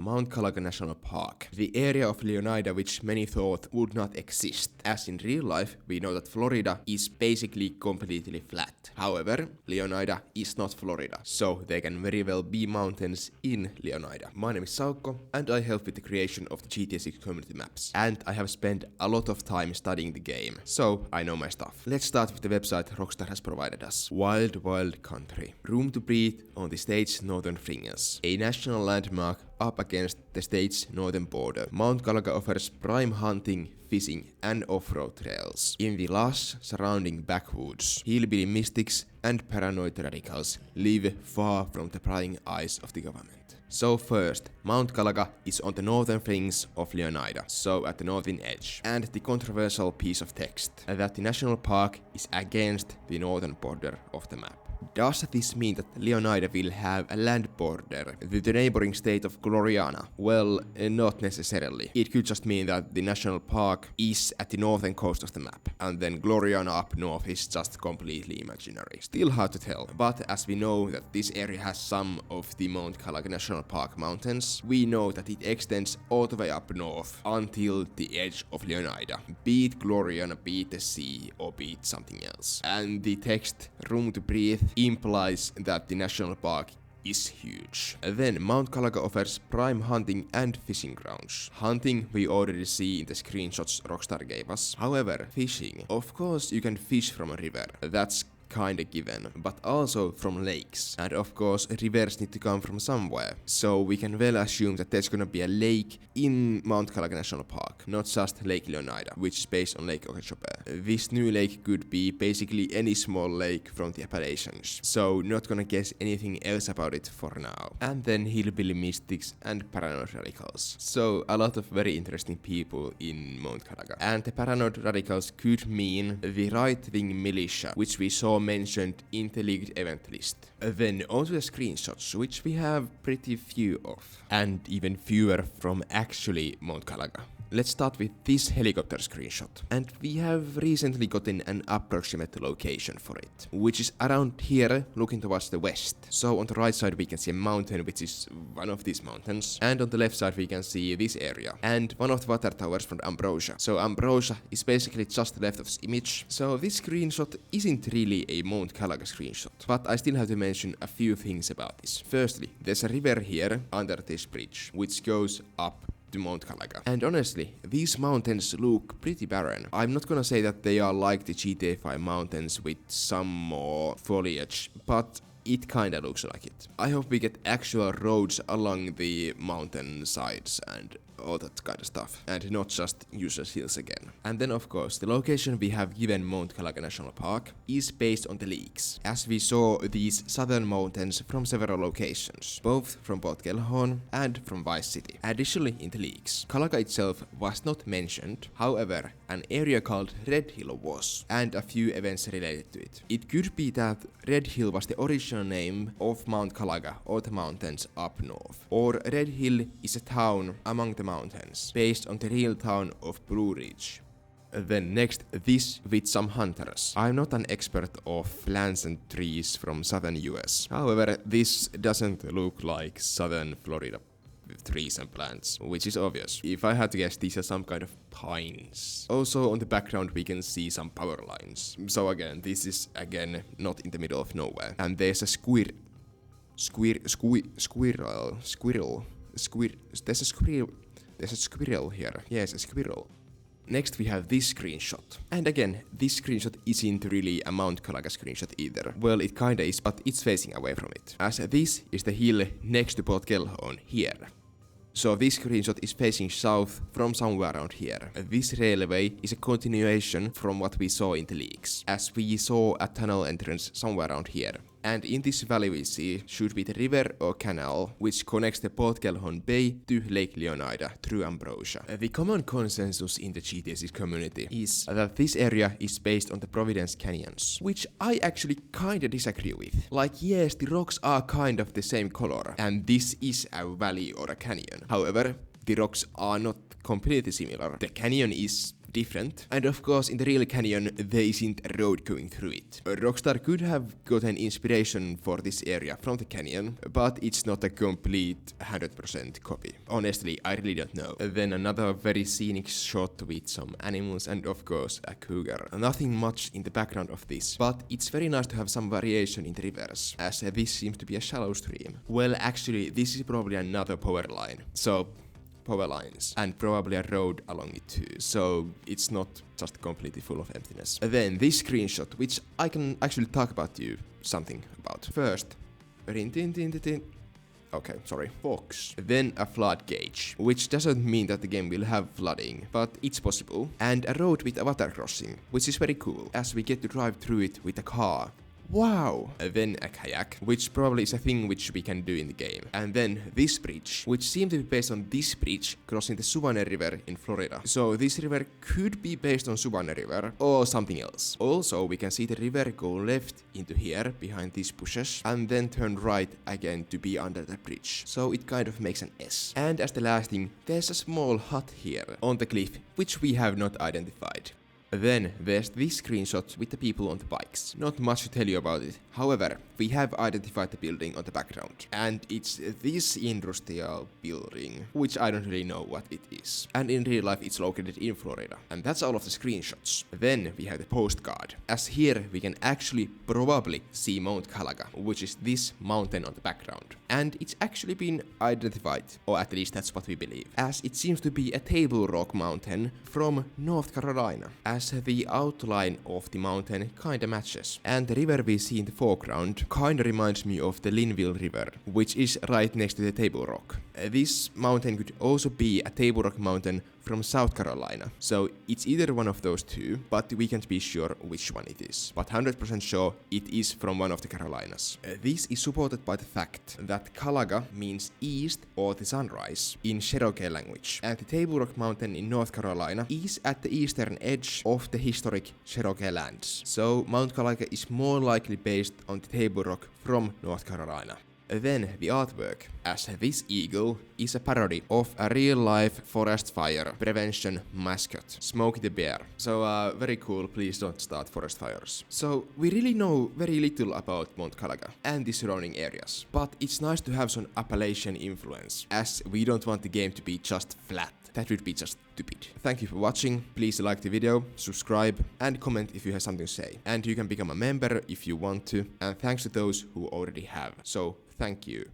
Mount Kalaga National Park, the area of Leonida which many thought would not exist, as in real life we know that Florida is basically completely flat. However, Leonida is not Florida, so there can very well be mountains in Leonida. My name is Saukko, and I help with the creation of the GTA 6 community maps, and I have spent a lot of time studying the game, so I know my stuff. Let's start with the website Rockstar has provided us. Wild Wild Country. Room to breathe on the state's northern fringes. A national landmark up against the state's northern border. Mount Kalaga offers prime hunting, fishing and off-road trails. In the lush surrounding backwoods, hillbilly mystics and paranoid radicals live far from the prying eyes of the government. So first, Mount Kalaga is on the northern fringes of Leonida, so at the northern edge, and the controversial piece of text that the national park is against the northern border of the map. Does this mean that Leonida will have a land border with the neighboring state of Gloriana? Well, not necessarily. It could just mean that the national park is at the northern coast of the map, and then Gloriana up north is just completely imaginary. Still hard to tell, but as we know that this area has some of the Mount Kalaga National Park mountains, we know that it extends all the way up north until the edge of Leonida, be it Gloriana, be it the sea, or be it something else. And the text, room to breathe, implies that the national park is huge. Then Mount Kalaga offers prime hunting and fishing grounds. Hunting we already see in the screenshots Rockstar gave us. However, fishing, of course you can fish from a river. That's kinda given, but also from lakes. And of course, rivers need to come from somewhere. So we can well assume that there's gonna be a lake in Mount Kalaga National Park, not just Lake Leonida, which is based on Lake Okeechobee. This new lake could be basically any small lake from the Appalachians. So not gonna guess anything else about it for now. And then hillbilly mystics and paranoid radicals. So a lot of very interesting people in Mount Kalaga. And the paranoid radicals could mean the right-wing militia, which we saw mentioned in the leaked event list. Then onto the screenshots, which we have pretty few of, and even fewer from actually Mount Kalaga. Let's start with this helicopter screenshot. And we have recently gotten an approximate location for it, which is around here looking towards the west. So on the right side we can see a mountain, which is one of these mountains, and on the left side we can see this area and one of the water towers from Ambrosia. So Ambrosia is basically just left of this image. So this screenshot isn't really a Mount Kalaga screenshot, but I still have to mention a few things about this. Firstly, there's a river here under this bridge, which goes up to Mount Kalaga. And honestly, these mountains look pretty barren. I'm not gonna say that they are like the GTA 5 mountains with some more foliage, but it kinda looks like it. I hope we get actual roads along the mountain sides and all that kind of stuff, and not just useless hills again. And then of course, the location we have given Mount Kalaga National Park is based on the leaks, as we saw these southern mountains from several locations, both from Port Kelhon and from Vice City. Additionally, in the leaks, Kalaga itself was not mentioned, however, an area called Red Hill was, and a few events related to it. It could be that Red Hill was the original name of Mount Kalaga, or the mountains up north, or Red Hill is a town among the mountains, based on the real town of Blue Ridge. Then next, this with some hunters. I'm not an expert of plants and trees from southern US. However, this doesn't look like southern Florida with trees and plants, which is obvious. If I had to guess, these are some kind of pines. Also on the background we can see some power lines. So again, this is not in the middle of nowhere. And there's a There's a squirrel here. Yes, a squirrel. Next we have this screenshot. And again, this screenshot isn't really a Mount Kalaga screenshot either. Well, it kinda is, but it's facing away from it, as this is the hill next to Port Kelhon here. So this screenshot is facing south from somewhere around here. This railway is a continuation from what we saw in the leaks, as we saw a tunnel entrance somewhere around here. And in this valley we see should be the river or canal which connects the Port Kelhon Bay to Lake Leonida through Ambrosia. The common consensus in the GTA 6 community is that this area is based on the Providence Canyons, which I actually kinda disagree with. Like, yes, the rocks are kind of the same color, and this is a valley or a canyon. However, the rocks are not completely similar. The canyon is different. And of course, in the real canyon, there isn't a road going through it. Rockstar could have gotten inspiration for this area from the canyon, but it's not a complete 100% copy. Honestly, I really don't know. Then another very scenic shot with some animals and of course a cougar. Nothing much in the background of this, but it's very nice to have some variation in the rivers, as this seems to be a shallow stream. Well, actually, this is probably another power line. So, power lines, and probably a road along it too, so it's not just completely full of emptiness. Then this screenshot, which I can actually talk about to you something about. First, okay, sorry, box. Then a flood gauge, which doesn't mean that the game will have flooding, but it's possible. And a road with a water crossing, which is very cool, as we get to drive through it with a car. Wow! Then a kayak, which probably is a thing which we can do in the game. And then this bridge, which seemed to be based on this bridge crossing the Suwannee River in Florida. So this river could be based on Suwannee River or something else. Also, we can see the river go left into here behind these bushes and then turn right again to be under the bridge. So it kind of makes an S. And as the last thing, there's a small hut here on the cliff, which we have not identified. Then there's this screenshot with the people on the bikes. Not much to tell you about it. However, we have identified the building on the background. And it's this industrial building, which I don't really know what it is. And in real life it's located in Florida. And that's all of the screenshots. Then we have the postcard. As here we can actually probably see Mount Kalaga, which is this mountain on the background. And it's actually been identified, or at least that's what we believe, as it seems to be a Table Rock mountain from North Carolina, as the outline of the mountain kinda matches. And the river we see in the foreground kinda reminds me of the Linville River, which is right next to the Table Rock. This mountain could also be a Table Rock mountain from South Carolina, so it's either one of those two, but we can't be sure which one it is. But 100% sure it is from one of the Carolinas. This is supported by the fact that Kalaga means east or the sunrise in Cherokee language, and the Table Rock mountain in North Carolina is at the eastern edge of the historic Cherokee lands. So Mount Kalaga is more likely based on the Table Rock from North Carolina. Then the artwork, as this eagle is a parody of a real-life forest fire prevention mascot, Smokey the Bear. So very cool, please don't start forest fires. So we really know very little about Mount Kalaga and the surrounding areas, but it's nice to have some Appalachian influence, as we don't want the game to be just flat. That would be just stupid. Thank you for watching, please like the video, subscribe, and comment if you have something to say. And you can become a member if you want to, and thanks to those who already have. So, thank you.